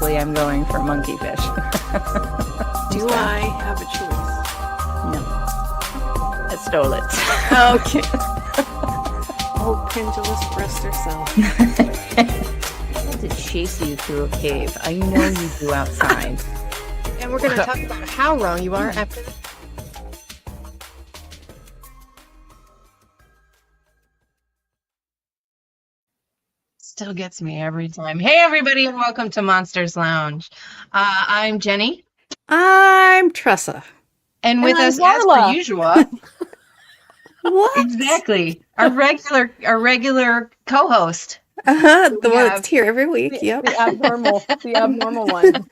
obviously I'm going for monkey fish. Do I have a choice? No. I stole it. Okay. Oh, pendulous breast herself. I had to chase you through a cave. I know you do outside. And we're going to talk about how wrong you are after this. Still gets me every time. Hey, everybody, and welcome to Monsters Lounge. I'm Jenny. I'm Tressa. And with I'm us, Varla. as per usual, What? exactly, our regular co-host. The one have- that's here every week. Yep. The abnormal one.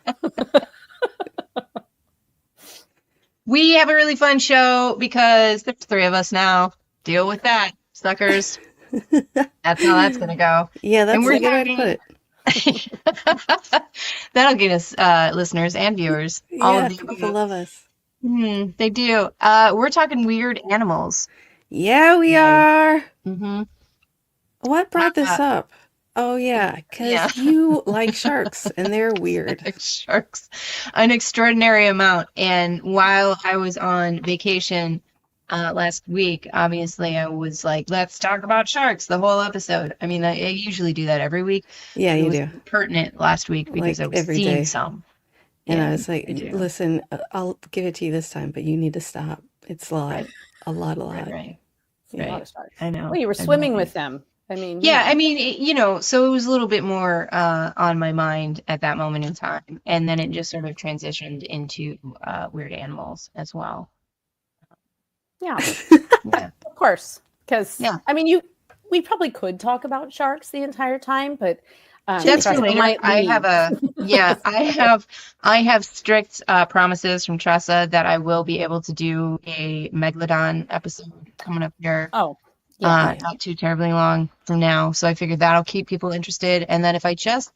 We have a really fun show because there's three of us now. Deal with that, suckers. That's how that's gonna go. Yeah, that's And we're a good way to put it. That'll get us listeners and viewers. All Yeah, of the people above. love us. They do. We're talking weird animals. Yeah, we are. Mm-hmm. What brought this up? Oh, yeah, because you like sharks, and they're weird. Sharks, an extraordinary amount. And while I was on vacation last week, obviously I was like, let's talk about sharks the whole episode. I mean, I usually do that every week. Yeah, It you was do. pertinent last week because Like I was every seeing day. some. And Yeah, I was like, I do. listen, I'll give it to you this time, but you need to stop. It's a lot. Right. A lot. Right. A lot of sharks. I know. Well, you were I swimming know. with them. I mean, Yeah, I mean, so it was a little bit more on my mind at that moment in time. And then it just sort of transitioned into weird animals as well. yeah, Yeah. of course. Because, Yeah. I mean, we probably could talk about sharks the entire time, but That's for Tressa later. might I leave. have I have strict promises from Tressa that I will be able to do a Megalodon episode coming up here. Oh, yeah. Not too terribly long from now. So I figured that'll keep people interested. And then if I just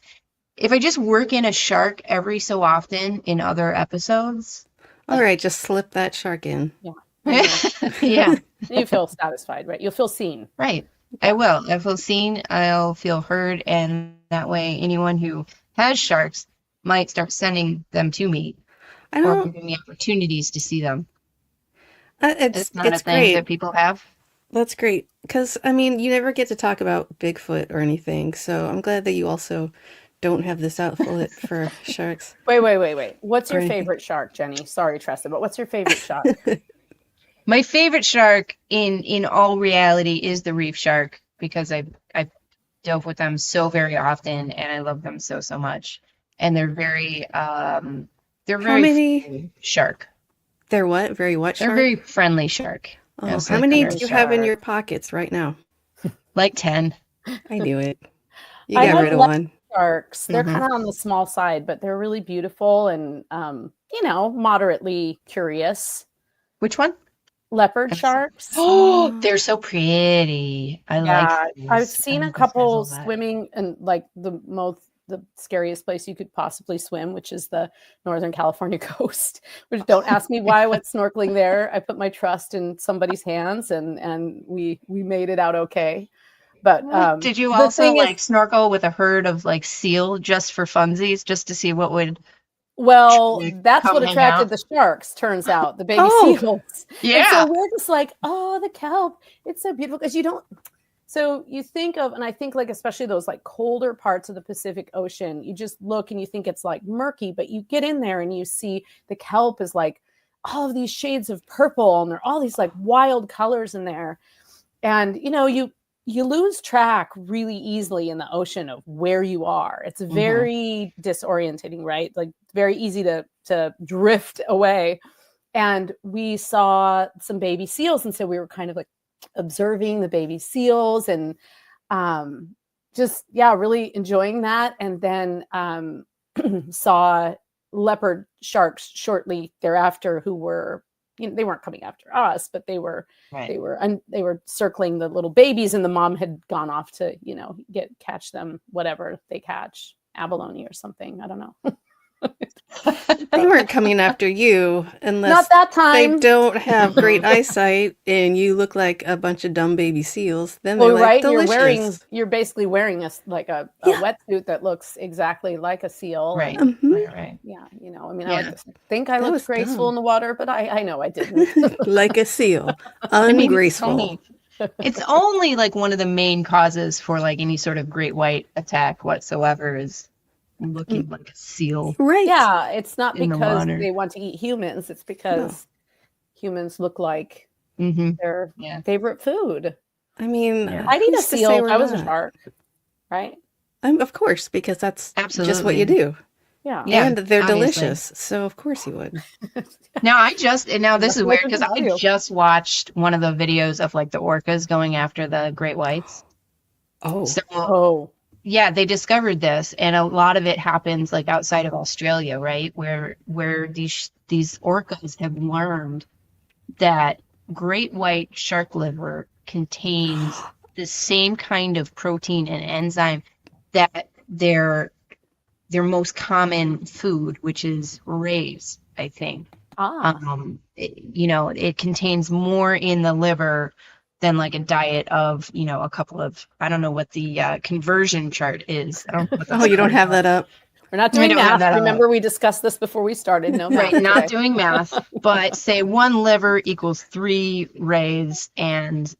work in a shark every so often in other episodes. All right, just slip that shark in. Yeah. You feel satisfied, right? You'll feel seen. Right. I will. I feel seen. I'll feel heard. And that way, anyone who has sharks might start sending them to me I or don't. giving me opportunities to see them. It's not a thing great. that people have. That's great. Because, I mean, you never get to talk about Bigfoot or anything. So I'm glad that you also don't have this outlet for sharks. Wait. What's your Or anything. favorite shark, Jenny? Sorry, Tressa, but what's your favorite shark? My favorite shark in all reality is the reef shark because I dove with them so very often and I love them so much. And they're very many- friendly shark. They're what? Very what They're shark? very friendly shark. Oh, Yes, how like many a do you have in shark. your pockets right now? Like 10. I knew it. You I got like rid of le- one. Sharks. They're Mhm. kind of on the small side, but they're really beautiful and moderately curious. Which one? Leopard I've seen- sharks. Oh, they're so pretty. I like these. I've seen I a like those guys couple lot. swimming in like the scariest place you could possibly swim, which is the Northern California coast. Which don't ask me why I went snorkeling there. I put my trust in somebody's hands and we made it out okay. But Did you the also thing is- like snorkel with a herd of like seal just for funsies, just to see what would? Well, Like, that's come what hang attracted out? the sharks, turns out, the baby Oh. seals. Yeah. And so we're just like, oh, the kelp. It's so beautiful because you don't. So you think of, and I think like, especially those like colder parts of the Pacific Ocean, you just look and you think it's like murky, but you get in there and you see the kelp is like all of these shades of purple and there are all these like wild colors in there. And, you lose track really easily in the ocean of where you are. It's very disorientating, right? Like very easy to drift away. And we saw some baby seals. And so we were kind of like observing the baby seals and really enjoying that. And then saw leopard sharks shortly thereafter who were, they weren't coming after us, but they were circling the little babies and the mom had gone off to, catch them, whatever they catch, abalone or something. I don't know. They weren't coming after you unless Not that they time. don't have great eyesight and you look like a bunch of dumb baby seals. Then they're Well, like, right. delicious. You're basically wearing a Yeah. wetsuit that looks exactly like a seal. Right. And, Right. yeah, you know, I mean, Yeah. I like to think I That looked was graceful dumb. in the water, but I know I didn't. Like a seal. I mean, Ungraceful. it's only like one of the main causes for like any sort of great white attack whatsoever is looking like a seal Right. Yeah, it's not in the because water. they want to eat humans. It's because humans look like Mm-hmm. their Yeah. favorite food. I mean, Yeah. I'd eat a who's to say seal if we're I was a not? shark, right? Of course, because that's just what you Absolutely. do. Yeah. Yeah, And they're obviously. delicious. So of course you would. Now this That's is what weird they're because gonna I do. just watched one of the videos of like the orcas going after the great whites. Oh. So Oh, yeah, they discovered this, and a lot of it happens like outside of Australia, right? Where these orcas have learned that great white shark liver contains the same kind of protein and enzyme that their most common food, which is rays, I think. It contains more in the liver than like a diet of, a couple of, I don't know what the conversion chart is. I don't know what Oh, that's you don't called. have that up? we're not We doing don't have math. that up. Remember, we discussed this before we started. No math. Right, not today. doing math, but say one liver equals 3 rays, and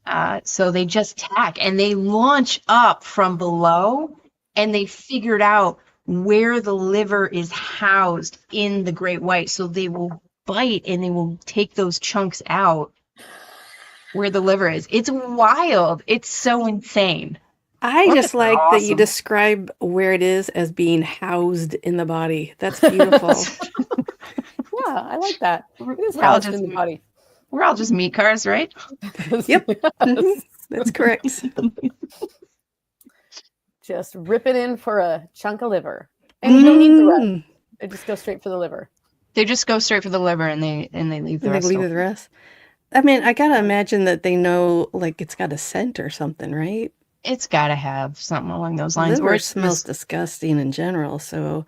so they just tack and they launch up from below, and they figured out where the liver is housed in the great white, so they will bite and they will take those chunks out where the liver is. It's wild. It's so insane. I Orcas just are like that you awesome. describe where it is as being housed in the body. That's beautiful. Yeah, I like that. It is We're all housed just- in the body. We're all just meat cars, right? Yep. Mhm. That's correct. Just rip it in for a chunk of liver, and you don't need the rest. Mm. They just go straight for the liver. They just go straight for the liver and they leave the And they rest. leave over. the rest. I mean, I gotta imagine that they know, like, it's got a scent or something, right? It's got to have something along those lines. Liver Or it's smells just, disgusting in general, so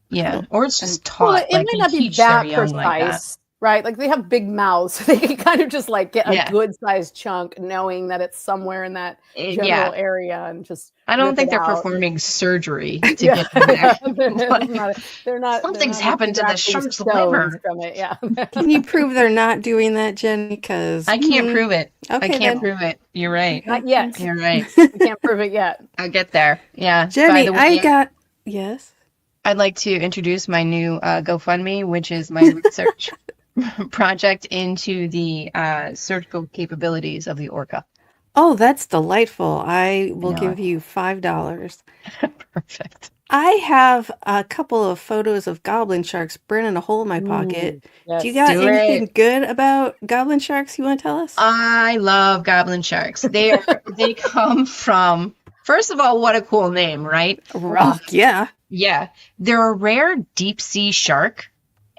yeah, or it's just Well, taught. it Like might they not be teach their that young like that. precise, right? Like they have big mouths, so they can kind of just like get a Yeah. good sized chunk, knowing that it's somewhere in that general Yeah, area, and just. I don't rip think it they're out. performing surgery to Yeah, get in there. they're not. Something's they're not happened to the extracting shark's stones liver. from it. Yeah. can you prove they're not doing that, Jenny? Because I can't prove it. Okay, I can't then. prove it. You're right. Not yet. You're right. We can't prove it yet. I'll get there. Yeah. By Jenny, the way, yes. I'd like to introduce my new GoFundMe, which is my research project into the surgical capabilities of the orca. Oh, that's delightful. I will know. give you $5. Perfect. I have a couple of photos of goblin sharks burning a hole in my pocket. Yes. Do you got Do anything it. good about goblin sharks you want to tell us? I love goblin sharks. They come from, first of all, what a cool name, right? Rock, yeah. Yeah, they're a rare deep sea shark,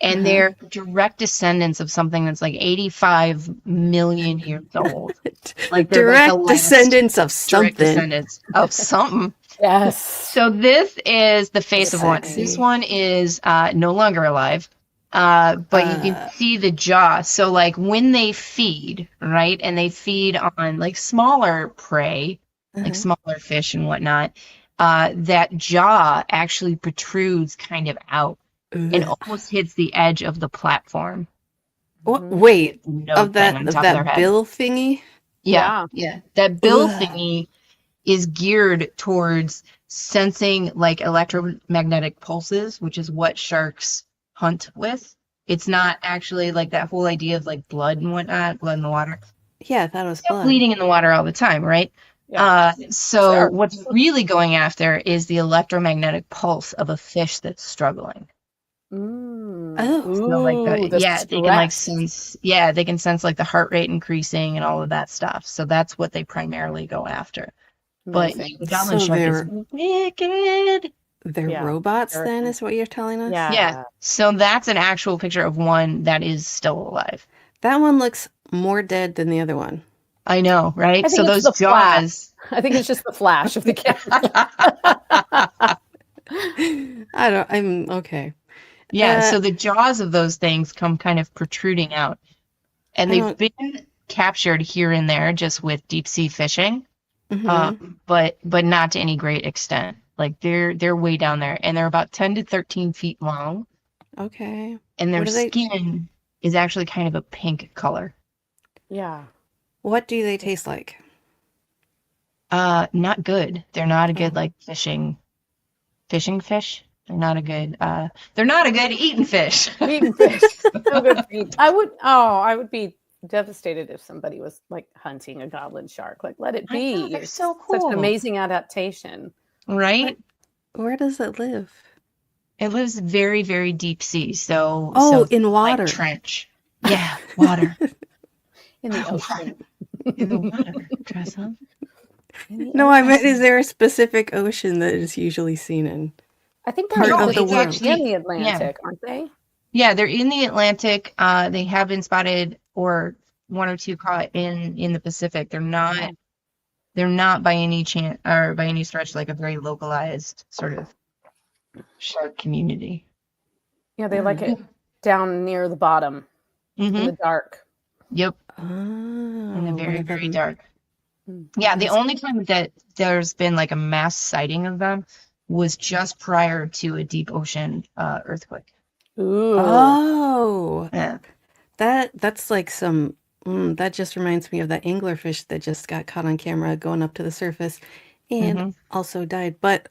and they're direct descendants of something that's like 85 million years old. Like they're like Direct the last descendants of direct something. descendants of something. Yes. So this is the face of one. Sexy. This one is no longer alive, but you can see the jaw. So like when they feed, right, and they feed on like smaller prey, like smaller fish and whatnot, that jaw actually protrudes kind of out and almost hits the edge of the platform. Wait, No of thing on that top of their head. bill thingy? Yeah, yeah. That bill Ugh. thingy is geared towards sensing like electromagnetic pulses, which is what sharks hunt with. It's not actually like that whole idea of like blood and whatnot, blood in the water. Yeah, that was Still blood. bleeding in the water all the time, right? Yeah. So Sure. what's really going after is the electromagnetic pulse of a fish that's struggling. Mm. Oh. So like the they can like stress. sense, they can sense like the heart rate increasing and all of that stuff. So that's what they primarily go after. But Amazing. the goblin So shark is they're- wicked. They're Yeah. robots They're- then, is what you're telling us? Yeah. Yeah. So that's an actual picture of one that is still alive. That one looks more dead than the other one. I know, right? I think So it's those the flash. jaws. I think it's just the flash of the camera. I'm okay. Yeah, Uh, so the jaws of those things come kind of protruding out. And I they've don't. been captured here and there just with deep sea fishing, Hmm. but not to any great extent. Like they're way down there, and they're about 10 to 13 feet long, Okay. and What their do they? skin is actually kind of a pink color. Yeah. What do they taste like? Not good. They're not a good Oh. like fishing fish. They're not a good eating fish. Eating fish. No good for eating. I would be devastated if somebody was like hunting a goblin shark. Like, let it I know, be. they're It's so such an cool. amazing adaptation. Right? Where does it live? It lives very, very deep sea, so Oh, in like water. trench. Yeah, water. In the Wow, ocean. in the water, Tressa. In the No, I meant, ocean. is there a specific ocean that is usually seen in? I think Part they're of the It's world. in actually, the yeah. Atlantic, aren't they? Yeah, they're in the Atlantic. They have been spotted, or one or two caught in the Pacific. They're not by any chance or by any stretch like a very localized sort of shark community. Yeah, they like it down near the bottom in Mm-hmm. the dark. Yep, Oh, in the one very, of very them. dark. Mm. Yeah, the Yes. only time that there's been like a mass sighting of them was just prior to a deep ocean earthquake. Ooh. Oh, Yeah. that's like some. That just reminds me of that anglerfish that just got caught on camera going up to the surface, and Mm-hmm. also died. But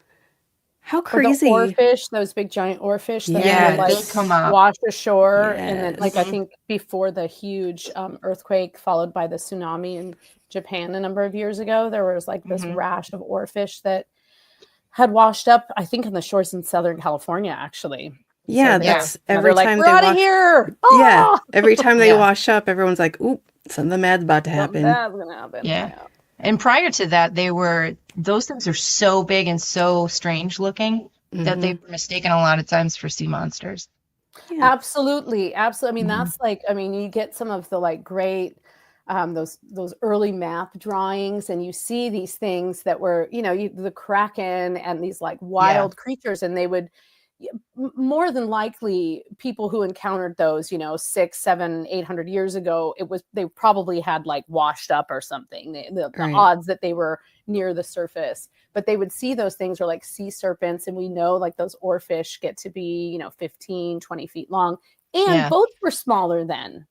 how Or the crazy! oarfish, those big giant oarfish that Yeah, will like they come up. wash ashore, and then like I Yes. think before the huge earthquake followed by the tsunami in Japan a number of years ago, there was like this Mhm. rash of oarfish that had washed up, I think, on the shores in Southern California, actually. Yeah, they're, that's they're every like, time we're they out of wash. here. Yeah, Ah! every time they Yeah. wash up, everyone's like, "Oop, something bad's about to Something happen." bad's gonna happen. Yeah. And prior to that, those things are so big and so strange looking that they Mhm. were mistaken a lot of times for sea monsters. Yeah. Absolutely. I mean, Mhm. that's like, I mean, you get some of the like great those early map drawings, and you see these things that were, the kraken and these like wild creatures, and they would more than likely people who encountered those 6, 7, 800 years ago, they probably had like washed up or something, the Right. odds that they were near the surface, but they would see those things are like sea serpents, and we know like those oarfish get to be 15, 20 feet long, and Yeah. boats were smaller then,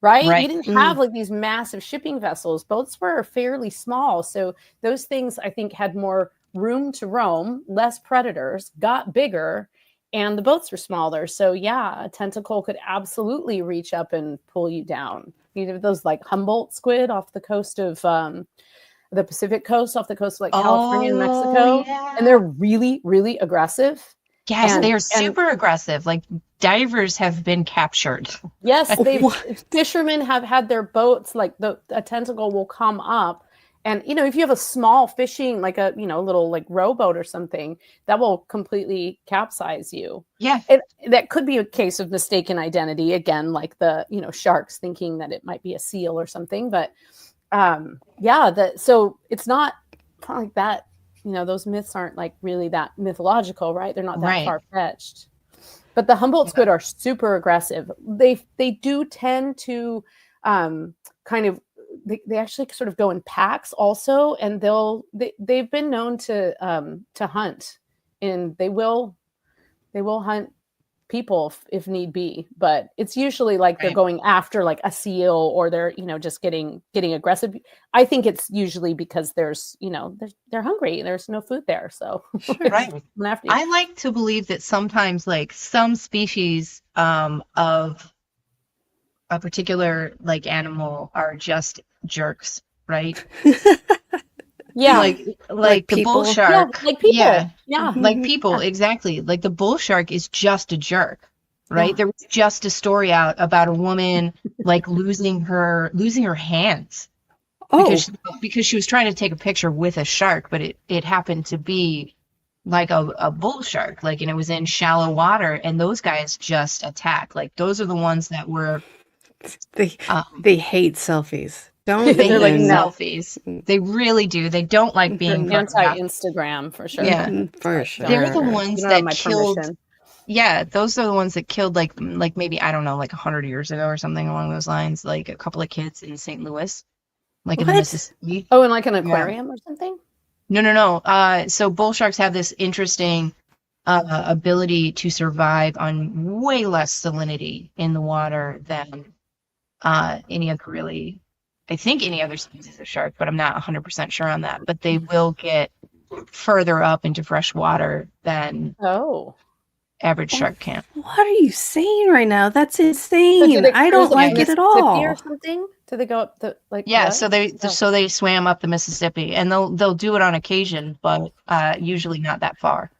right? Right. You didn't have like these massive shipping vessels. Boats were fairly small, so those things I think had more room to roam, less predators, got bigger, and the boats were smaller. So yeah, a tentacle could absolutely reach up and pull you down. Those like Humboldt squid off the coast of the Pacific coast, off the coast of like California and Mexico, yeah. and they're really, really aggressive. Yes, And- they are and- super aggressive. Like divers have been captured. Yes, What? fishermen have had their boats, like a tentacle will come up, and if you have a small fishing, like a little like rowboat or something, that will completely capsize you. Yeah. That could be a case of mistaken identity again, like the sharks thinking that it might be a seal or something. But so it's not like that. Those myths aren't like really that mythological, right? They're not that Right. far-fetched. But the Humboldt squid are super aggressive. They do tend to kind of they actually sort of go in packs also, and they've been known to hunt, and they will hunt people if need be, but it's usually like they're Right. going after like a seal, or they're just getting aggressive. I think it's usually because there's they're hungry, there's no food there, so Sure. Right. after you. I like to believe that sometimes like some species of a particular like animal are just jerks, right? Yeah, Like the people? bull yeah, shark. like people. Yeah. Yeah. Like people, exactly. Like the bull shark is just a jerk, right? Yeah. There was just a story out about a woman like losing her hands Oh, because she was trying to take a picture with a shark, but it happened to be like a bull shark, like, and it was in shallow water, and those guys just attack. Like those are the ones that were they hate selfies. Don't they They're like, hate even. no. selfies. They really do. They don't like being They're photographed. anti-Instagram for sure. Yeah. For sure. They're the You ones don't have that my killed permission. Yeah, those are the ones that killed like maybe I don't know, like 100 years ago or something along those lines. Like a couple of kids in St. Louis, like in the What? Mississippi. Oh, in like an Yeah. aquarium or something? No. So bull sharks have this interesting ability to survive on way less salinity in the water than any other really, I think any other species of shark, but I'm not 100% sure on that. But they will get further up into fresh water than Oh. average shark can. What are you saying right now? That's So do insane. they I cruise don't up like the it at Mississippi or all. something? Do they go up the like? Yeah, what? so they swam up the Mississippi, and they'll do it on occasion, but usually not that far.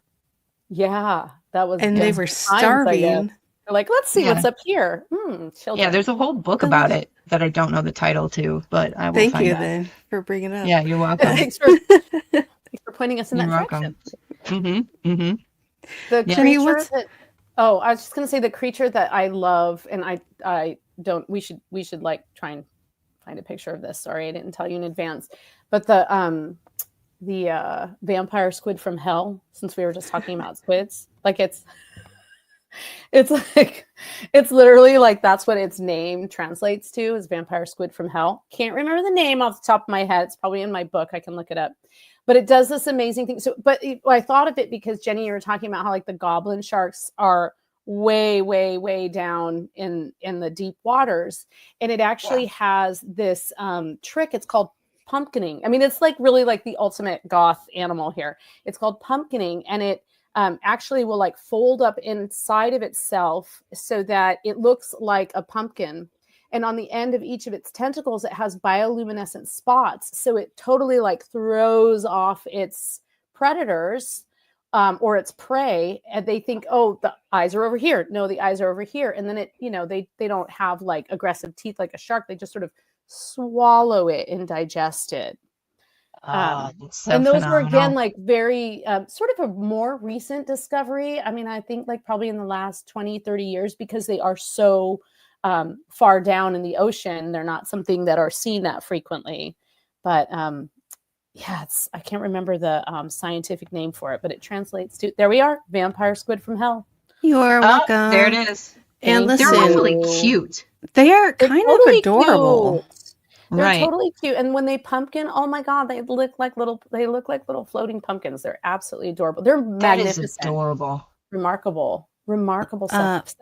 Yeah, that was And Yeah. they just were the times, I guess. starving. They're like, let's see Yeah. what's up here. Yeah, Children. there's a whole book about it that I don't know the title to, but I will Thank find you out. then for bringing it up. Yeah, you're welcome. Thanks for pointing us in You're that welcome. direction. Mm-hmm. The Yeah. Jenny, creature what's- that I was just gonna say the creature that I love, and I don't. We should like try and find a picture of this. Sorry, I didn't tell you in advance. But the vampire squid from hell. Since we were just talking about squids, like it's like it's literally like that's what its name translates to is vampire squid from hell. Can't remember the name off the top of my head. It's probably in my book. I can look it up. But it does this amazing thing. So, I thought of it because Jenny, you were talking about how like the goblin sharks are way, way, way down in the deep waters, and it actually has this trick. It's called pumpkining. I mean, it's like really like the ultimate goth animal here. It's called pumpkining, and it actually will like fold up inside of itself so that it looks like a pumpkin. And on the end of each of its tentacles, it has bioluminescent spots. So it totally like throws off its predators or its prey. And they think, oh, the eyes are over here. No, the eyes are over here. And then they don't have like aggressive teeth like a shark. They just sort of swallow it and digest it. It's so And those were phenomenal. again like very sort of a more recent discovery. I mean, I think like probably in the last 20, 30 years, because they are so far down in the ocean. They're not something that are seen that frequently. But yeah, I can't remember the scientific name for it, but it translates to, there we are, vampire squid from hell. You are welcome. There it is. And Thank They're listen, awfully you. cute. they are They're kind totally of adorable. cute. They're Right. totally cute. And when they pumpkin, oh my God, they look like little floating pumpkins. They're absolutely adorable. They're That is magnificent. adorable. Remarkable stuff.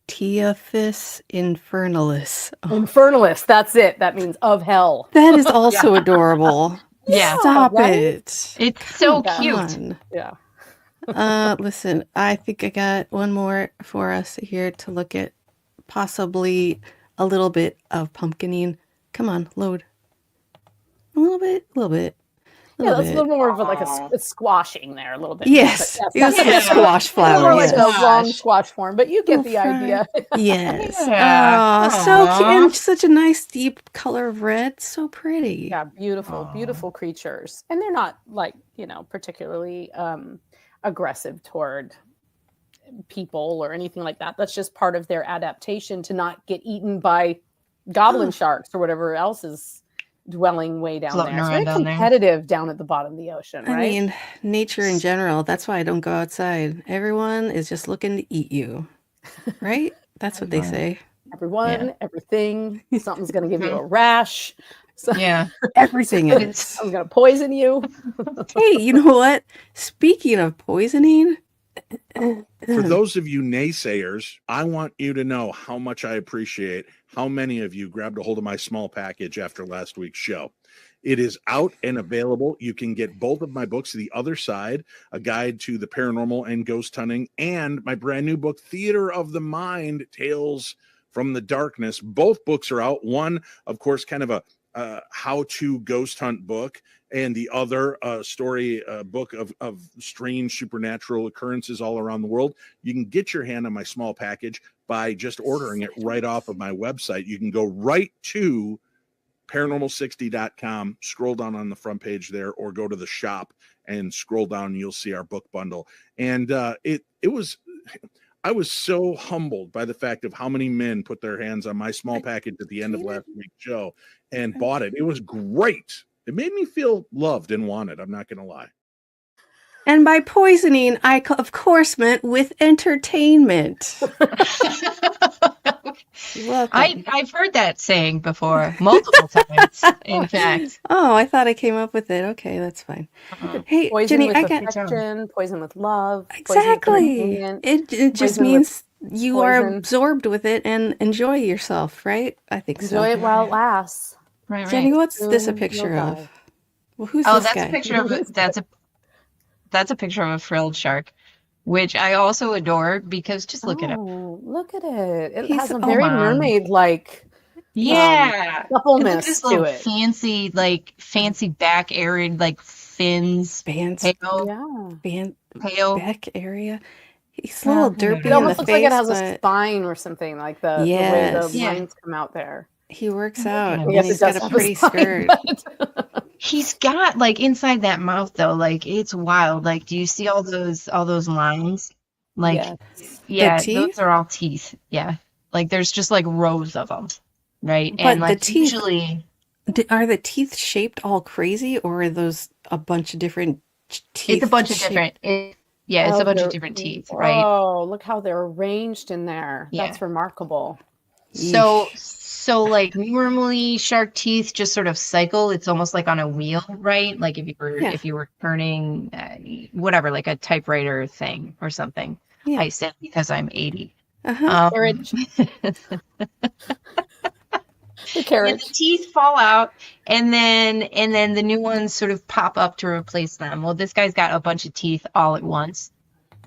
Vampyrotiaphis infernalis. Oh, Infernalis, that's it. That means of hell. that is also adorable. Yeah. Stop right? it. It's so Come cute. on. Yeah. Listen, I think I got one more for us here to look at, possibly a little bit of pumpkining. Come on, load. A little bit. Yeah, that's a little more of like a squashing there, a little bit. Yes, But it was like a that's squash flower. more like Yes. a long squash form, but you get Little the idea. Yes. Yeah. Oh, so cute. Aw. And such a nice deep color of red. So pretty. Yeah, beautiful creatures. And they're not like, particularly aggressive toward people or anything like that. That's just part of their adaptation to not get eaten by goblin sharks or whatever else is dwelling way down Floating there. It's around very down there. competitive down at the bottom of the ocean, right? I mean, nature in general. That's why I don't go outside. Everyone is just looking to eat you. Right? That's what they say. Everyone, everything, something's going to give you a rash. So Yeah. Everything is. I'm going to poison you. Hey, you know what? Speaking of poisoning, For those of you naysayers, I want you to know how much I appreciate how many of you grabbed a hold of my small package after last week's show. It is out and available. You can get both of my books, The Other Side, A Guide to the Paranormal and Ghost Hunting, and my brand new book, Theater of the Mind, Tales from the Darkness. Both books are out. One, of course, kind of a how-to ghost hunt book, and the other story book of strange supernatural occurrences all around the world. You can get your hand on my small package by just ordering it right off of my website. You can go right to paranormal60.com, scroll down on the front page there, or go to the shop and scroll down and you'll see our book bundle. And I was so humbled by the fact of how many men put their hands on my small package at the end of last week's show and bought it. It was great. It made me feel loved and wanted. I'm not going to lie. And by poisoning, of course meant with entertainment. Welcome. I've heard that saying before, multiple times, in fact. Oh, I thought I came up with it. Okay, that's fine. Hey, Poison Jenny, with I got affection, poison with love. exactly. It just poison with means you are poison. absorbed with it and enjoy yourself, right? I think so. Enjoy it while it lasts. Right, Jenny, right. what's this a Soon picture you'll of? die. Well, who's Oh, this that's guy? a picture of that's a picture of a frilled shark, which I also adore because just look at it. Oh, look at it. It He's- has a oh, very wow. mermaid-like Yeah. Look at suppleness this to little it. fancy back area, like fins, Bands, pale, Yeah. pale. back area. He's a little Yeah, derpy It in the almost looks like it face, has a but spine or something, like the way Yes. the Yeah. lines come out there. he works I'm looking out, at and him. Yes, he's it got does a have pretty spine, skirt. but- He's got like inside that mouth though, like it's wild. Like, do you see all those lines? Like, Yes. yeah, teeth? those are all teeth. Yeah, like there's just like rows of them, right? But And the like teeth- usually, Are the teeth shaped all crazy, or are those a bunch of different teeth? it's a bunch of shaped- different. It's a bunch of different teeth, right? Oh, look how they're arranged in there. Yeah. That's remarkable. So like normally shark teeth just sort of cycle. It's almost like on a wheel, right? Like Yeah. if you were turning whatever, like a typewriter thing or something. Yeah. I said because I'm 80. Uh-huh. Carriage. The And carriage. the teeth fall out, and then the new ones sort of pop up to replace them. Well, this guy's got a bunch of teeth all at once,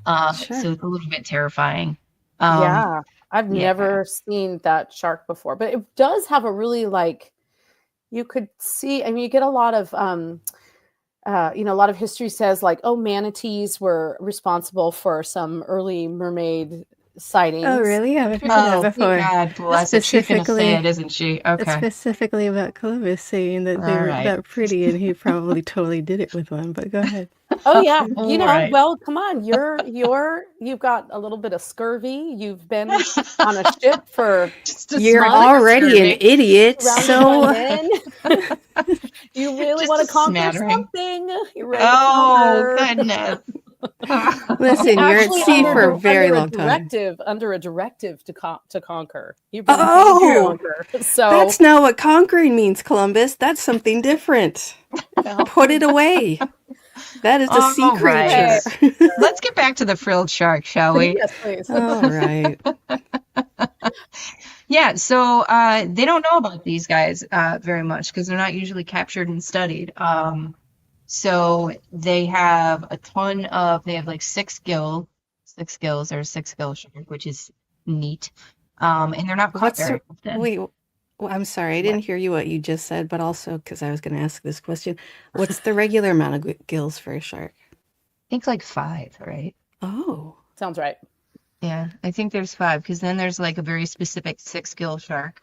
Sure. so it's a little bit terrifying. Yeah. I've yeah. never seen that shark before, but it does have a really you could see, I mean, you get a lot of a lot of history says like, oh, manatees were responsible for some early mermaid sightings. Oh, really? I've heard Oh, that before. God bless it. She's gonna say it, isn't she? It's Okay. specifically about Columbus saying that they All were right. that pretty, and he probably totally did it with one. But go ahead. Oh yeah, All right. well, come on, you've got a little bit of scurvy. You've been on a ship for Just a You're small already an disturbing. idiot, surrounded so by men. You really Just want a to conquer smattering. something. You're ready to Oh, conquer. goodness. listen. You're at Actually, sea under for a the- very under long time. Under a directive to conquer. You've been Oh! paid to conquer. So That's not what conquering means, Columbus. That's something different. Put it away. That is a sea All right. creature. Let's get back to the frilled shark, shall we? yes, please. All right. Yeah, so they don't know about these guys very much because they're not usually captured and studied. So they have they have like six gills or six gill shark, which is neat. And they're not caught What's very often. Wait, well, I'm sorry. I didn't hear you what you just said, but also because I was going to ask this question. What's the regular amount of gills for a shark? I think like 5, right? Oh. Sounds right. Yeah, I think there's 5 because then there's like a very specific 6-gill shark,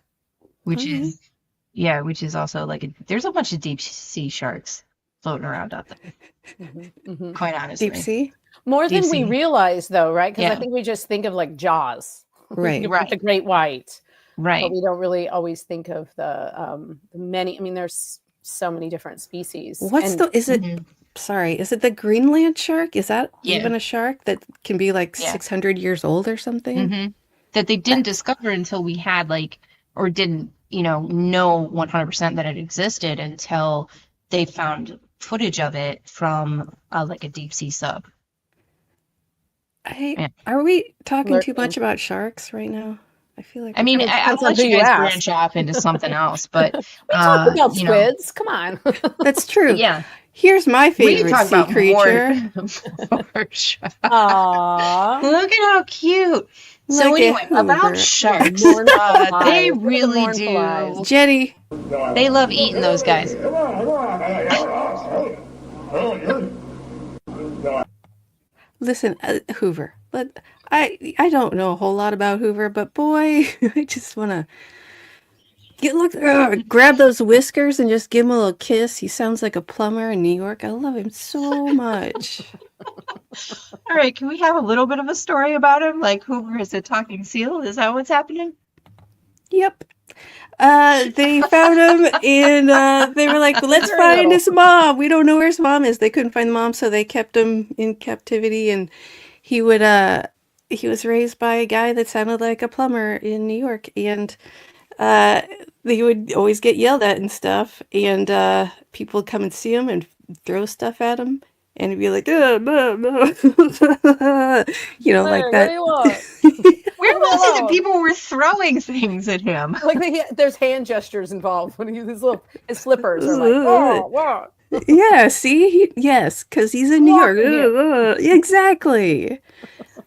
which is also like there's a bunch of deep sea sharks floating around out there. Mhm. Quite honestly, Deep sea? More than Deep we sea. realize, though, right? Because I Yeah. think we just think of like Jaws, Right. Right. The great white, right? but we don't really always think of the many. I mean, there's so many different species. What's And is it, Mhm. sorry, is it the Greenland shark? Is that Yeah. even a shark that can be like Yeah. 600 years old or something? That they didn't discover until we had or didn't know 100% that it existed until they found footage of it from like a deep sea sub. Hey, Yeah. are we talking too Lurking. much about sharks right now? I feel like I mean, It I'll depends on let who you you guys ask. branch off into something else, but we talk about you know, squids. Come on. that's true. yeah, Here's my we can favorite talk sea about creature. more sharks. Aww. Look at how cute. So Look at anyway, about Hoover. sharks, Mournful they eyes. Look at the really mournful eyes. do. Jenny, They love eating those guys. listen, Hoover. But I don't know a whole lot about Hoover, but boy, I just want to grab those whiskers and just give him a little kiss. He sounds like a plumber in New York. I love him so much. All right, can we have a little bit of a story about him? Like Hoover is a talking seal? Is that what's happening? Yep. They found him and they were like, let's Very find little. his mom. We don't know where his mom is. They couldn't find the mom, so they kept him in captivity. And he would he was raised by a guy that sounded like a plumber in New York, and they would always get yelled at and stuff, and people would come and see him and throw stuff at him, and he'd be like, no, no. You know, like Hey, what that. do you want? Where Leave me was it that alone. people were throwing things at him? Like there's hand gestures involved when his flippers are like, oh, wow. Yeah, see? Yes, because he's in New York. Walking Exactly.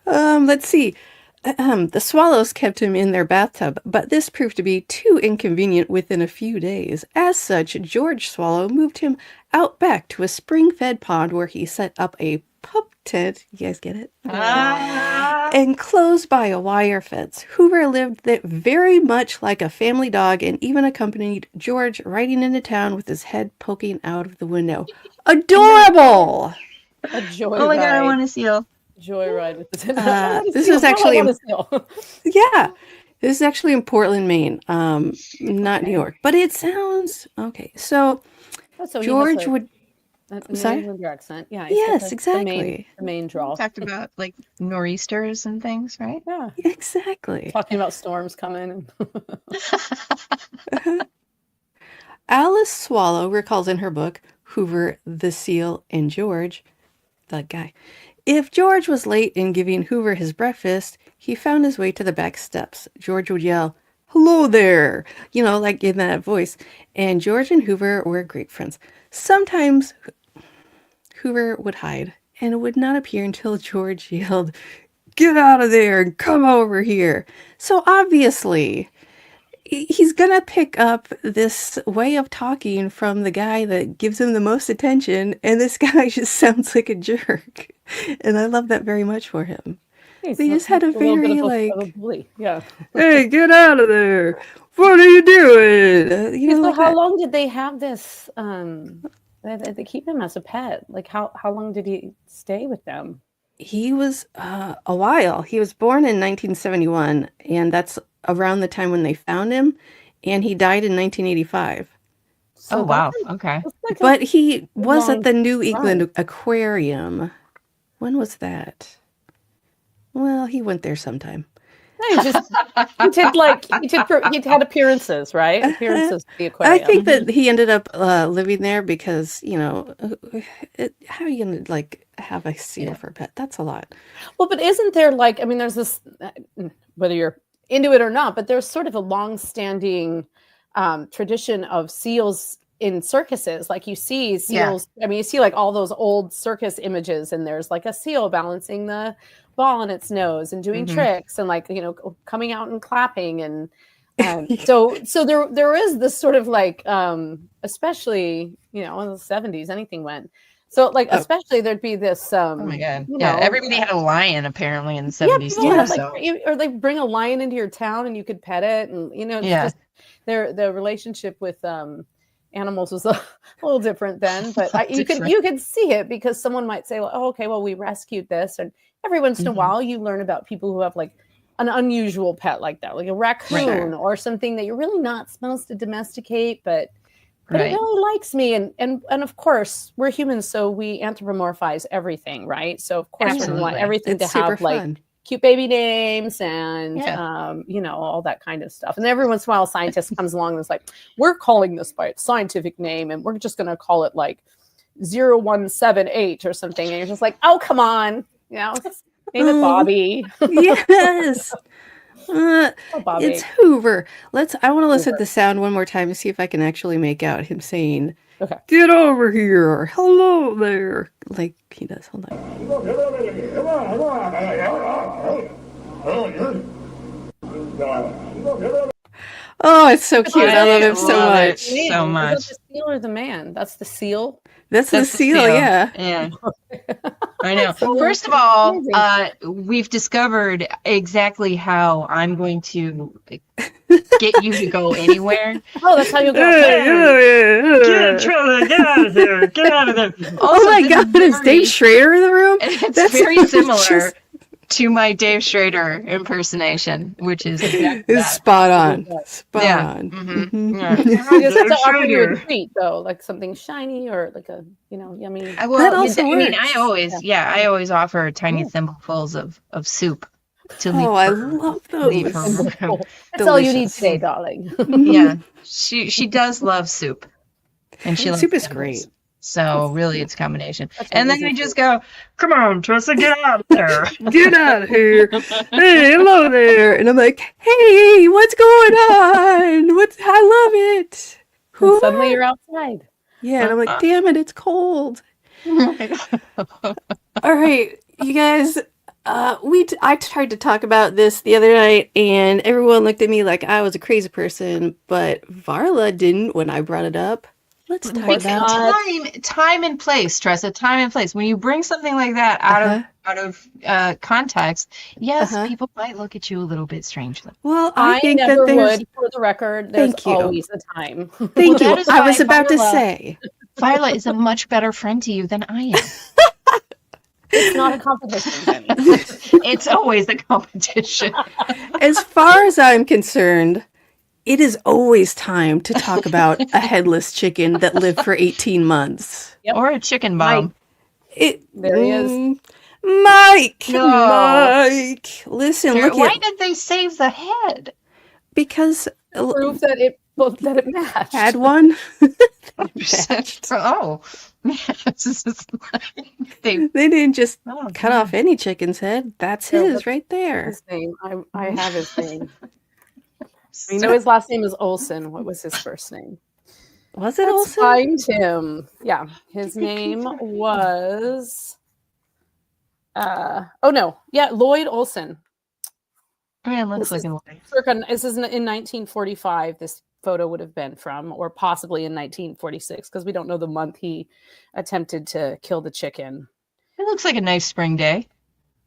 Let's see. The swallows kept him in their bathtub, but this proved to be too inconvenient within a few days. As such, George Swallow moved him out back to a spring-fed pond where he set up a pup tent. You guys get it? Enclosed by a wire fence. Hoover lived there very much like a family dog and even accompanied George riding into town with his head poking out of the window. Adorable! A joyride. Oh my god, I want a seal. Joyride with the this is actually yeah, this is actually in Portland, Maine, not New York, but it sounds okay. So George would New England accent. Yeah. Yes, The exactly. main draw. Talked about like nor'easters and things, right? Yeah. Exactly. Talking about storms coming. Alice Swallow recalls in her book Hoover, the Seal, and George, the guy. If George was late in giving Hoover his breakfast, he found his way to the back steps. George would yell, "Hello there," you know, like in that voice. And George and Hoover were great friends. Sometimes Hoover would hide and would not appear until George yelled, "Get out of there and come over here." So obviously, he's gonna pick up this way of talking from the guy that gives him the most attention, and this guy just sounds like a jerk. And I love that very much for him. They just had a very of a bully. Yeah. "Hey, get out of there! What are you doing?" You know, So like how that. long did they have this? They keep him as a pet. Like how long did he stay with them? He was a while. He was born in 1971, and that's around the time when they found him, and he died in 1985. So Oh wow. that's Okay. like But he was long at the New England run. Aquarium. When was that? Well, he went there sometime. he had appearances, right? Appearances at the aquarium. I think that he ended up living there because, you know, how are you going to like have a seal for a pet? That's a lot. Well, but isn't there like, I mean, there's this, whether you're into it or not, but there's sort of a long-standing tradition of seals in circuses. Like you see seals, I mean, you see like all those old circus images, and there's like a seal balancing the ball in its nose and doing tricks and like, you know, coming out and clapping. And so there is this sort of like, especially, you know, in the 70s, anything went. So like, especially there'd be this, Oh my god. you Yeah, know, everybody had a lion apparently in the yeah, 70s people too. had, So like, or they bring a lion into your town and you could pet it, and you know, it's just the relationship with animals was a little different then. But you could see it because someone might say, well, oh, okay, well, we rescued this, and every once in a while you learn about people who have like an unusual pet like that, like a raccoon or something that you're really not supposed to domesticate, but it really likes me. And of course, we're humans, so we anthropomorphize everything, right? So of course we want everything to have like cute baby names and you know, all that kind of stuff. And every once in a while a scientist comes along and is like, we're calling this by its scientific name and we're just going to call it like 0178 or something. And you're just like, oh, come on, you know, name it Bobby. Yes. Bobby. It's Hoover. I want to listen to the sound one more time and see if I can actually make out him saying, "Get over here," or "Hello there," like he does. Hold on. Oh, it's so cute. I love him so much. So much. Is that the seal or the man? That's the seal. That's the seal, yeah. Yeah. I know. First of all, we've discovered exactly how I'm going to get you to go anywhere. Oh, that's how you go. Get out of there. Get out of there. Also, oh my God, is Dave Schrader in the room? It's very similar. to my Dave Schrader impersonation, which is exactly It's that. spot on. Spot Yeah. on. Mhm. Mhm. Yeah. You just have Dave to offer you a Schrader. treat though, like something shiny or like a yummy. Well, also I mean, works. I always offer tiny Yeah. thimblefuls of soup to leave Oh, I her, love leave her those. room. That's all you need Delicious. today, darling. Yeah, she does love soup, and she loves Soup is pickles. great. So really, it's a combination. That's an And then easy I food. just go, "Come on, Tressa, get out of there." Get out of here. Hey, hello there. And I'm like, hey, what's going on? I love it. And Who? suddenly you're outside. Yeah, and I'm like, damn it, it's cold. All right, you guys. I tried to talk about this the other night, and everyone looked at me like I was a crazy person, but Varla didn't when I brought it up. Let's talk course about not. Time and place, Tressa. Time and place. When you bring something like that out of context, yes, people might look at you a little bit strangely. Well, I think never that there's. would. For the record, there's Thank you. always a time. Thank you. that is I why was about to Varla- say. Violet is a much better friend to you than I am. It's not a competition, Jenny. It's always a competition. As far as I'm concerned, it is always time to talk about a headless chicken that lived for 18 months. Yep. Or a chicken bomb. There he is. Mike! No. Mike! Listen, Why did they save the head? Because Proof that it matched. had one. Oh. They didn't just Oh, cut off any chicken's head. That's No, his that's right there. His name. I have his name. I know his last name is Olson. What was his first name? Was it Let's Olsen? find him. Yeah, his name was. Lloyd Olson. Yeah, it looks like a lie. This is in 1945. This photo would have been from, or possibly in 1946, because we don't know the month he attempted to kill the chicken. It looks like a nice spring day.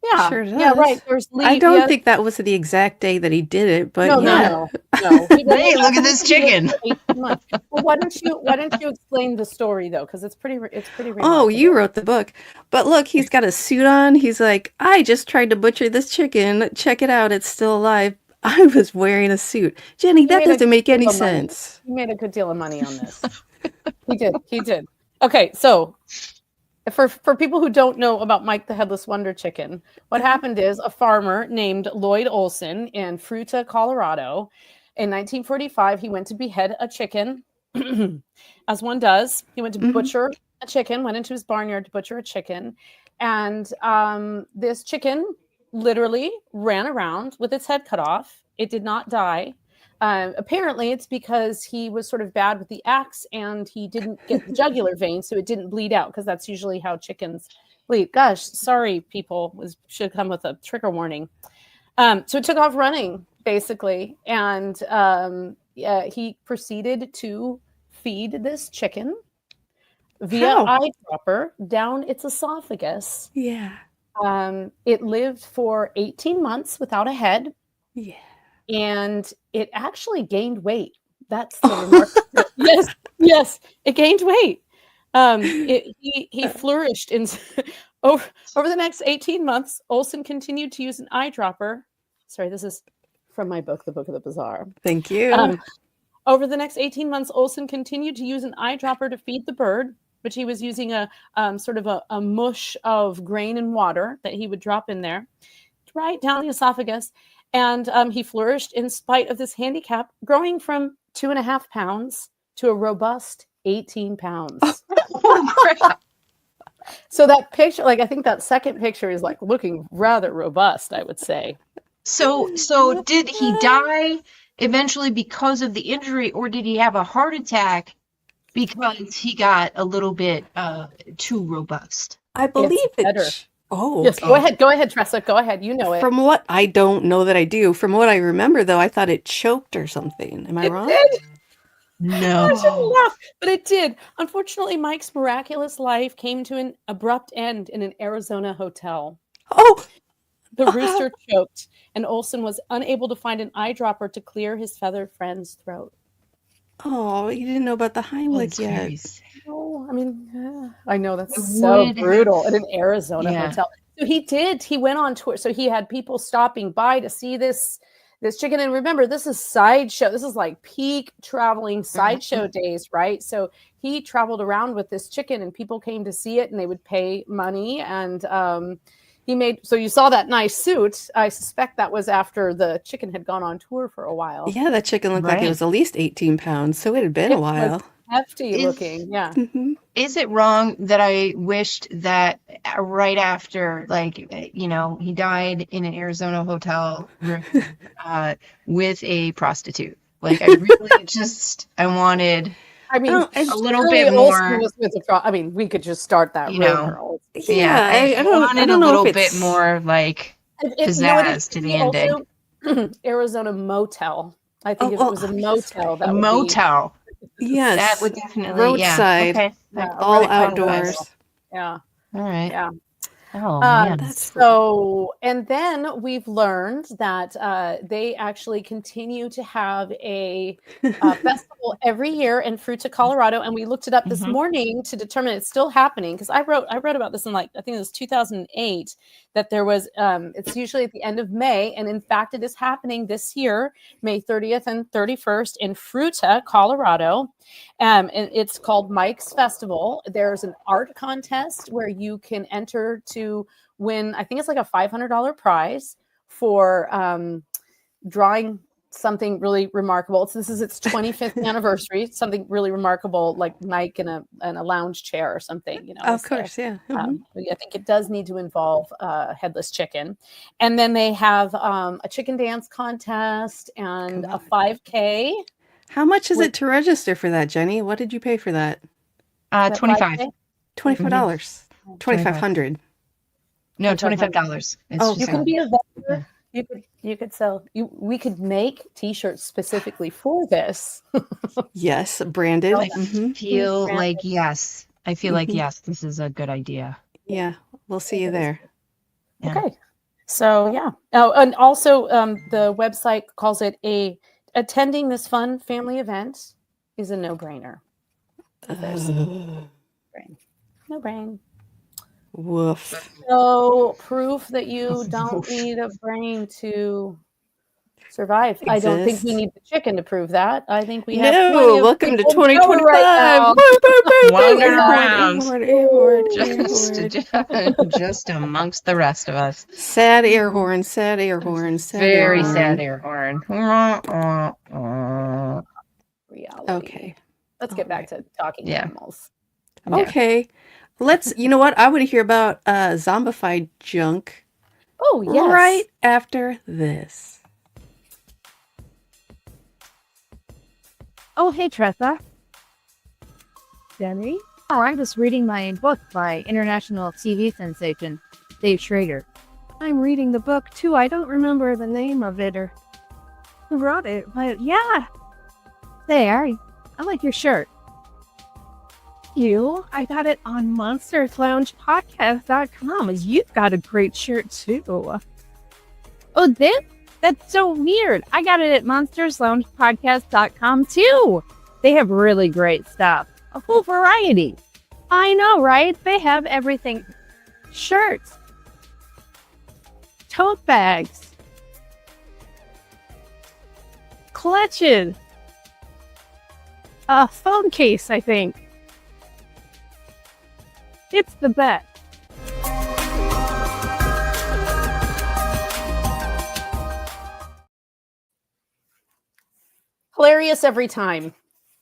Yeah, Sure does. yeah, right. There's I don't think that was the exact day that he did it, but no. Hey, look at this chicken. Well, why don't you explain the story though? Because it's pretty. Oh, remarkable. you wrote the book. But look, he's got a suit on. He's like, I just tried to butcher this chicken. Check it out. It's still alive. I was wearing a suit. Jenny, that doesn't make any sense. He made a good deal of money on this. He did. Okay, so for people who don't know about Mike the Headless Wonder Chicken, what happened is a farmer named Lloyd Olson in Fruita, Colorado, in 1945, he went to behead a chicken, as one does. He went to butcher a chicken, went into his barnyard to butcher a chicken, and this chicken literally ran around with its head cut off. It did not die. Apparently, it's because he was sort of bad with the axe and he didn't get the jugular vein, so it didn't bleed out, because that's usually how chickens bleed. Gosh, sorry, people. Should come with a trigger warning. So it took off running, basically, and he proceeded to feed this chicken via eyedropper down its esophagus. Yeah. It lived for 18 months without a head. Yeah. And it actually gained weight. That's the remarkable. Yes, it gained weight. He flourished in over the next 18 months. Olson continued to use an eyedropper. Sorry, this is from my book, The Book of the Bizarre. Thank you. Over the next 18 months, Olson continued to use an eyedropper to feed the bird, which he was using a sort of a mush of grain and water that he would drop in there, right down the esophagus. And he flourished in spite of this handicap, growing from 2.5 pounds to a robust 18 pounds. So that picture, I think that second picture is looking rather robust, I would say. So did he die eventually because of the injury, or did he have a heart attack because he got a little bit too robust? I believe it's better. Oh, yes. okay. Go ahead, Tressa. Go ahead. You know it. From what I don't know that I do, from what I remember, though, I thought it choked or something. Am I wrong? Did. No. I shouldn't laugh, but it did. Unfortunately, Mike's miraculous life came to an abrupt end in an Arizona hotel. Oh! The rooster choked, and Olson was unable to find an eyedropper to clear his feathered friend's throat. Oh, you didn't know about the Heimlich yet. Oh, I mean, I know that's so brutal in an Arizona hotel. So he did. He went on tour. So he had people stopping by to see this chicken. And remember, this is sideshow. This is like peak traveling sideshow days, right? So he traveled around with this chicken, and people came to see it, and they would pay money. And he made. So you saw that nice suit. I suspect that was after the chicken had gone on tour for a while. Yeah, that chicken looked like it was at least 18 pounds, so it had been a while. Was hefty looking, yeah. Is it wrong that I wished that right after, like, he died in an Arizona hotel room with a prostitute? Like, I really I wanted. I mean, a little bit more. I mean, we could just start that rumor. I wanted a little bit more like pizzazz to the ending. Arizona motel. I think if it was a motel, that would motel. Yes, that would definitely roadside. Okay. All outdoors. Yeah. All right. Yeah. Oh man. So, and then we've learned that they actually continue to have a festival every year in Fruita, Colorado, and we looked it up this morning to determine it's still happening, because I wrote about this in, like, I think it was 2008, that there was it's usually at the end of May, and in fact it is happening this year, May 30th and 31st in Fruita, Colorado. And it's called Mike's Festival. There's an art contest where you can enter to win, I think it's like a $500 prize for drawing something really remarkable. This is its 25th anniversary, something really remarkable, like Mike in a lounge chair or something, Of course, yeah. I think it does need to involve headless chicken. And then they have a chicken dance contest and a 5K. How much is it to register for that, Jenny? What did you pay for that? $25. $25. $2,500. No, $25. You can be a vendor. You could sell. We could make T-shirts specifically for this. Yes, branded. I feel like yes. I feel like yes. This is a good idea. Yeah, we'll see you there. Yeah. Okay. So yeah. Oh, and also the website calls it attending this fun family event is a no-brainer. No brain. Woof. So proof that you don't need a brain to survive. I don't think we need the chicken to prove that. I think we have. No, welcome to 2025. Right, around, just amongst the rest of us. Sad air horn. Sad air horn. Very sad air horn. Reality. Okay. Let's get back to talking animals. Okay. You know what? I want to hear about zombified junk. Oh, yes. Right after this. Oh, hey, Tressa. Jeni? Oh, I'm just reading my book by international TV sensation, Dave Schrader. I'm reading the book, too. I don't remember the name of it or who wrote it, but yeah. There, I like your shirt. I got it on monstersloungepodcast.com. You've got a great shirt too. Oh, that's so weird. I got it at monstersloungepodcast.com too. They have really great stuff. A full variety. I know, right? They have everything. Shirts. Tote bags. Clutches. A phone case, I think. It's the best. Hilarious every time.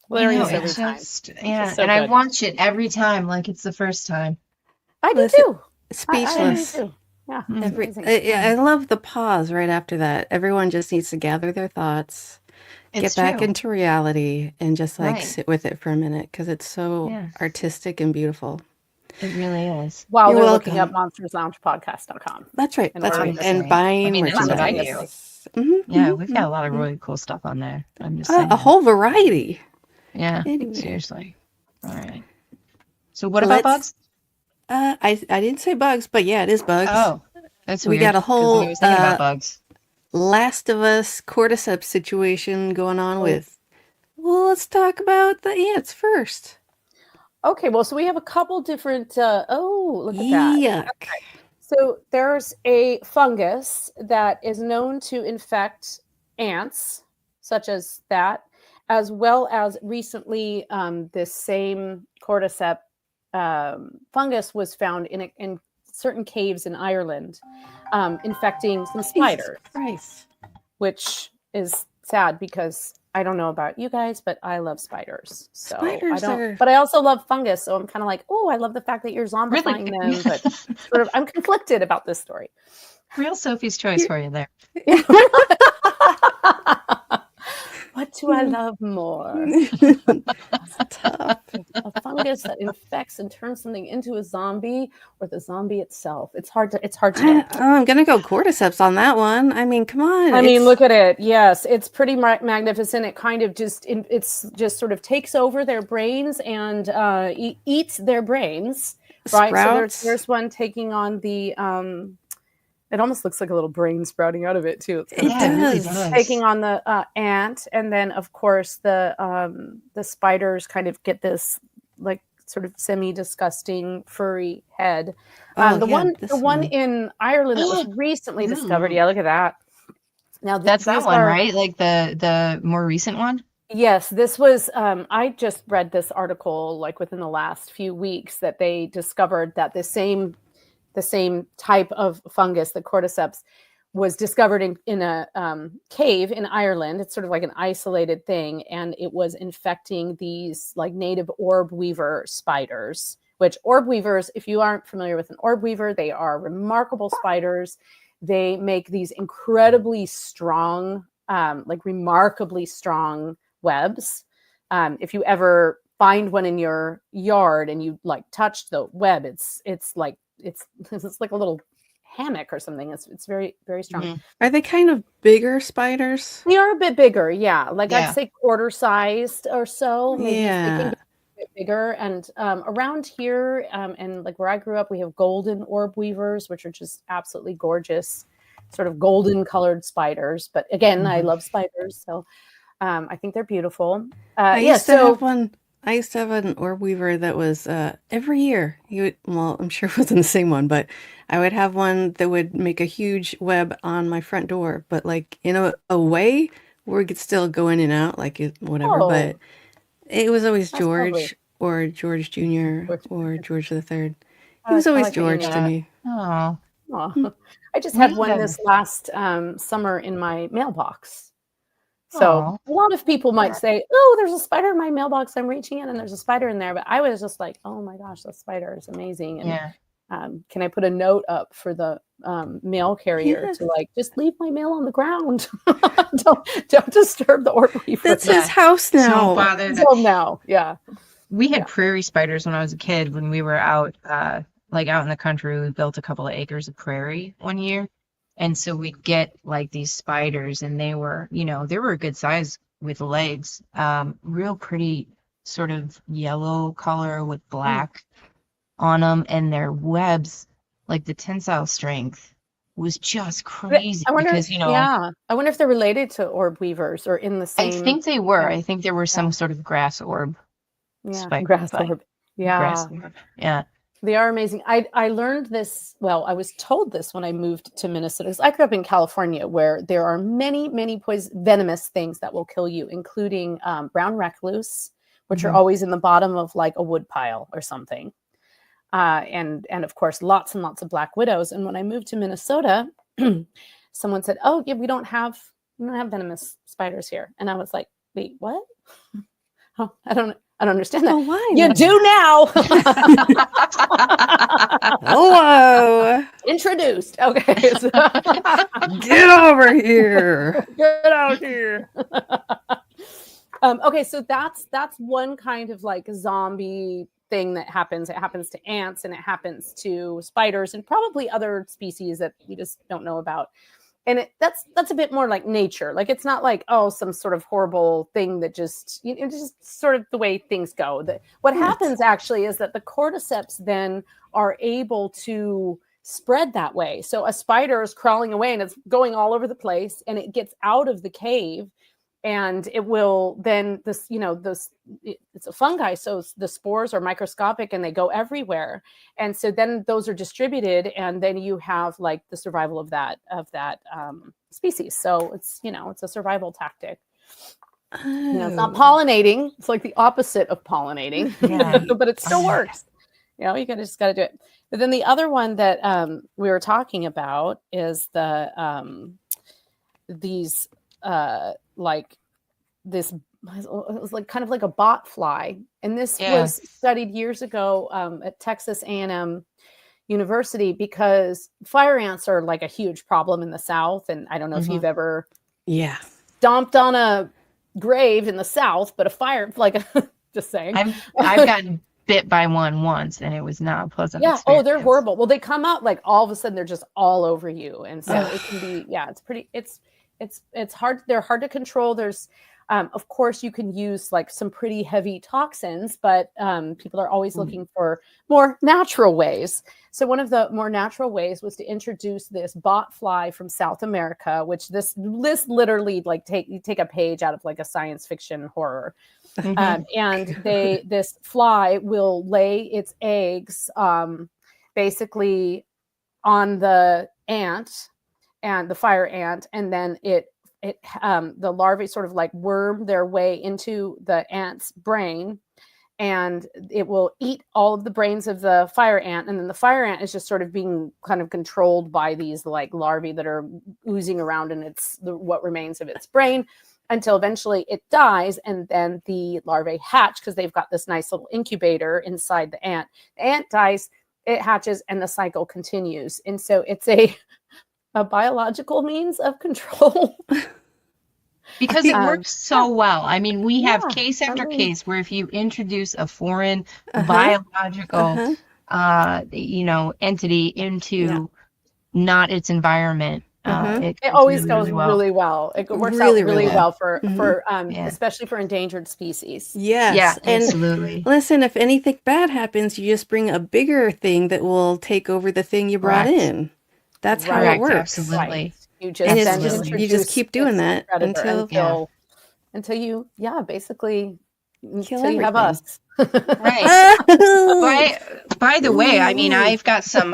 Hilarious every time. Yeah, so and good. I watch it every time like it's the first time. I do too. Speechless. I do too. Yeah. I love the pause right after that. Everyone just needs to gather their thoughts. Get back into reality and just sit with it for a minute, because it's so artistic and beautiful. It really is. While they're looking up monstersloungepodcast.com. That's right. That's right. And buying merchandise. Yeah, we've got a lot of really cool stuff on there. I'm just saying. A whole variety. Yeah, seriously. All right. So what about bugs? I didn't say bugs, but yeah, it is bugs. Oh, that's weird. We got a whole thinking about bugs. Last of Us cordyceps situation going on with. Well, let's talk about the ants first. Okay, well, so we have a couple different. Look at that. Yuck. Okay. So there's a fungus that is known to infect ants, such as that, as well as recently this same cordyceps fungus was found in certain caves in Ireland, infecting some spiders, which is sad because I don't know about you guys, but I love spiders. So Spiders but I also love fungus. So I'm kind of like, oh, I love the fact that you're zombifying them, but sort of I'm conflicted about this story. Real Sophie's choice for you there. What do I love more? Tough. A fungus that infects and turns something into a zombie, or the zombie itself. It's hard to know. I'm gonna go cordyceps on that one. I mean, come on. I mean, look at it. Yes, it's pretty magnificent. It kind of it's just sort of takes over their brains and eats their brains. Right. Sprouts. So there's one taking on the it almost looks like a little brain sprouting out of it too. It really does. Taking on the ant, and then of course the spiders kind of get this like sort of semi-disgusting furry head. The one in Ireland that was recently discovered. Yeah, look at that. Now that's that one, right? Like the more recent one. Yes, this was. I just read this article like within the last few weeks that they discovered that the same type of fungus, the cordyceps, was discovered in a cave in Ireland. It's sort of like an isolated thing, and it was infecting these like native orb weaver spiders. Which orb weavers, if you aren't familiar with an orb weaver, they are remarkable spiders. They make these incredibly strong, remarkably strong webs. If you ever find one in your yard and you like touch the web, it's like a little hammock or something. It's very, very strong. Mm-hmm. Are they kind of bigger spiders? They are a bit bigger, yeah. I'd say quarter sized or so. Maybe they can be a bit bigger. And around here, and like where I grew up, we have golden orb weavers, which are just absolutely gorgeous, sort of golden colored spiders. But again, I love spiders, so I think they're beautiful. I used to have an orb weaver that was every year. I'm sure it wasn't the same one, but I would have one that would make a huge web on my front door, but like in a way where it could still go in and out, like whatever. But it was always George or George Jr. or George the Third. He was always George to me. Oh, I just had one this last summer in my mailbox. So a lot of people might say, oh, there's a spider in my mailbox. I'm reaching in and there's a spider in there. But I was just like, oh my gosh, that spider is amazing. And can I put a note up for the mail carrier to like, just leave my mail on the ground. don't disturb the orb weaver. That's his house now. Yeah. We had prairie spiders when I was a kid. When we were out in the country, we built a couple of acres of prairie one year. And so we'd get like these spiders, and they were a good size with legs, real pretty sort of yellow color with black on them, and their webs, like the tensile strength was just crazy. I wonder, because I wonder if they're related to orb weavers or in the same. I think they were. I think there were some sort of grass orb. Grass orb. Yeah. Grass orb. Yeah. They are amazing. I learned this, I was told this when I moved to Minnesota. I grew up in California, where there are many, many venomous things that will kill you, including brown recluse, which are always in the bottom of like a wood pile or something. And of course, lots and lots of black widows. And when I moved to Minnesota, someone said, oh, yeah, we don't have venomous spiders here. And I was like, wait, what? Oh, I don't understand that. Oh, why? You do now. Hello. Introduced. Okay. Get over here. Get out here. Okay, so that's one kind of like zombie thing that happens. It happens to ants and it happens to spiders and probably other species that we just don't know about. And that's a bit more like nature. Like it's not like, some sort of horrible thing that just, it's just sort of the way things go. What happens actually is that the cordyceps then are able to spread that way. So a spider is crawling away and it's going all over the place, and it gets out of the cave and it will then it's a fungi, so the spores are microscopic and they go everywhere, and so then those are distributed, and then you have like the survival of that species. So it's it's a survival tactic. It's not pollinating, it's like the opposite of pollinating. But it still works. You just got to do it. But then the other one that we were talking about is these like this, it was like kind of like a bot fly, and this was studied years ago at Texas A&M University, because fire ants are like a huge problem in the South. And I don't know if you've ever stomped on a grave in the South, but a fire, like, just saying. I've gotten bit by one once, and it was not a pleasant experience. Oh, they're horrible. Well, they come out like all of a sudden they're just all over you, and so it can be it's pretty, it's hard. They're hard to control. There's of course you can use like some pretty heavy toxins, but people are always looking for more natural ways. So one of the more natural ways was to introduce this bot fly from South America, which this literally like take a page out of like a science fiction horror. And this fly will lay its eggs basically on the ant and the fire ant, and then the larvae sort of like worm their way into the ant's brain, and it will eat all of the brains of the fire ant, and then the fire ant is just sort of being kind of controlled by these like larvae that are oozing around in what remains of its brain, until eventually it dies, and then the larvae hatch because they've got this nice little incubator inside the ant. The ant dies, it hatches, and the cycle continues. And so it's a biological means of control. Because it works so well. I mean, we have case after case where if you introduce a foreign biological entity into not its environment, it always goes really well. It works out really well for especially for endangered species. Yes. Yeah, and absolutely. Listen, if anything bad happens, you just bring a bigger thing that will take over the thing you brought in. That's how it works. Absolutely. Right. You just keep doing that until you basically kill until you have us. Right. By the way, I mean, I've got some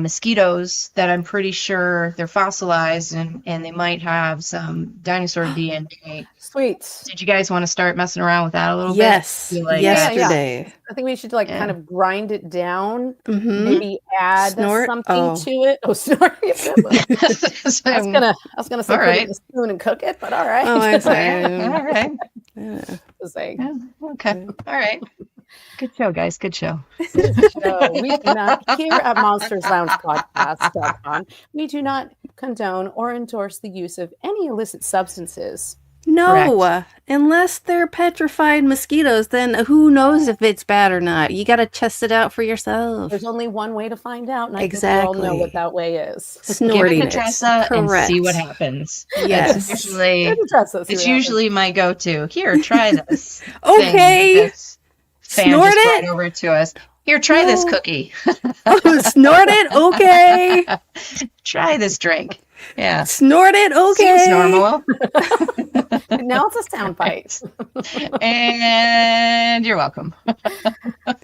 mosquitoes that I'm pretty sure they're fossilized and they might have some dinosaur DNA. Sweet. Did you guys want to start messing around with that a little bit? Yes. Yesterday. Yeah. I think we should kind of grind it down, maybe add something to it. Oh, snort. I was gonna say put it in a spoon and cook it, but all right. Oh, I'm sorry. All right. Okay. All right. Good show, guys. Good show. No, we do not, here at monstersloungepodcast.com, we do not condone or endorse the use of any illicit substances. No, unless they're petrified mosquitoes, then who knows if it's bad or not? You got to test it out for yourself. There's only one way to find out, and I think we all know what that way is. Snorting it to Tressa and see what happens. Yes. It's usually my go-to. Here, try this. Okay. Fan snort just it. Brought over to us. Here, try this cookie. Snort it. Okay. Try this drink. Yeah. Snort it. Okay. Seems normal. Now it's a sound bite. And you're welcome.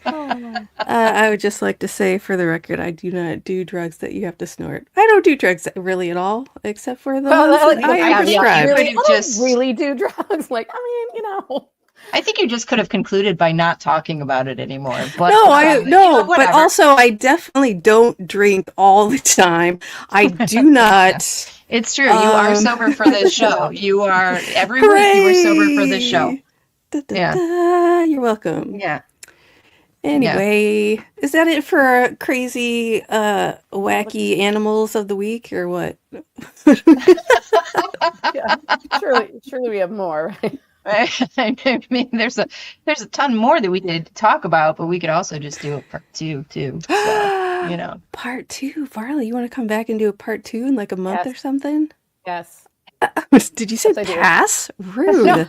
I would just like to say, for the record, I do not do drugs that you have to snort. I don't do drugs really at all, except for the ones that I am prescribed. I don't really do drugs. Like, I mean, I think you just could have concluded by not talking about it anymore. But but also I definitely don't drink all the time. I do not. It's true. You are sober for this show. You are every week. You are sober for this show. You're welcome. Yeah. Anyway, is that it for crazy, wacky animals of the week, or what? Surely we have more, right? I mean, there's a ton more that we could talk about, but we could also just do a part 2 too. So, Part 2, Varla, you want to come back and do a part 2 in like a month or something? Yes. Did you say pass? Rude. No.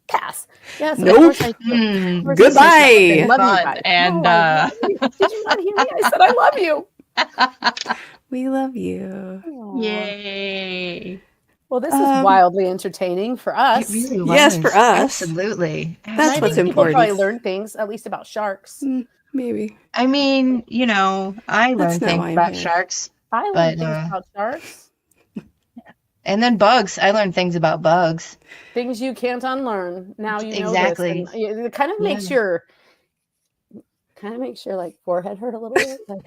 Pass. Yes. Nope. Goodbye. And did you not hear me? I said I love you. We love you. Yay. Well, this is wildly entertaining for us. It really was. Yes, for us. Absolutely. And That's I what's think people probably important. learn things, at least about sharks. Maybe. I mean, you know, I That's learned not things why I'm about here. sharks, I but learned things about sharks. and then bugs. I learned things about bugs. Things you can't unlearn. Now you know Exactly. this. And it kind of makes your like forehead hurt a little bit. Like,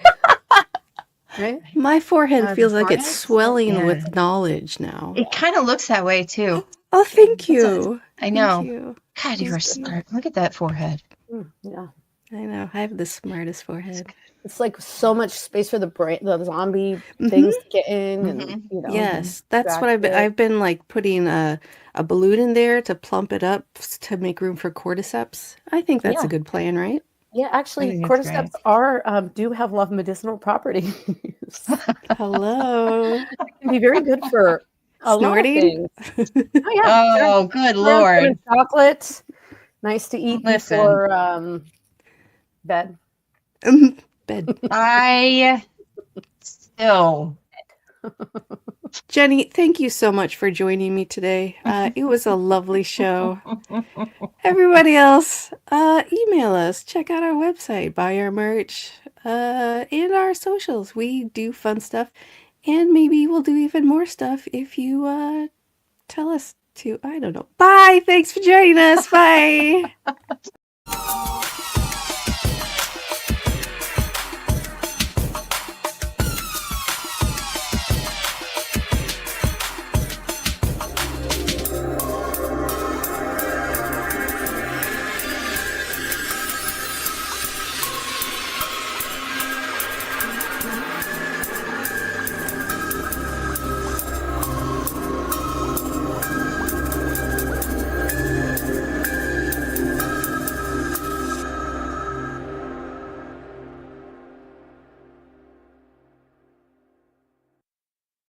right? My forehead The feels like it's forehead? swelling Yeah. with knowledge now. It kind of looks that way too. Oh, thank you. I know. Thank you. God, you are smart. Look at that forehead. Yeah. I know. I have the smartest forehead. It's like so much space for the brain, the zombie things to get in, and you know. Yes, that's what I've been like putting a balloon in there to plump it up to make room for cordyceps. I think that's a good plan, right? Yeah, actually, think it's cordyceps are do have a lot of medicinal properties. Hello. Can be very good for a lot of Snorting? things. Oh yeah. Oh, good Around Lord. some chocolate. Nice to eat Listen. before bed. Bed. I still. Jeni, thank you so much for joining me today. It was a lovely show. Everybody else, email us, check out our website, buy our merch, and our socials. We do fun stuff, and maybe we'll do even more stuff if you tell us to. I don't know. Bye. Thanks for joining us. Bye.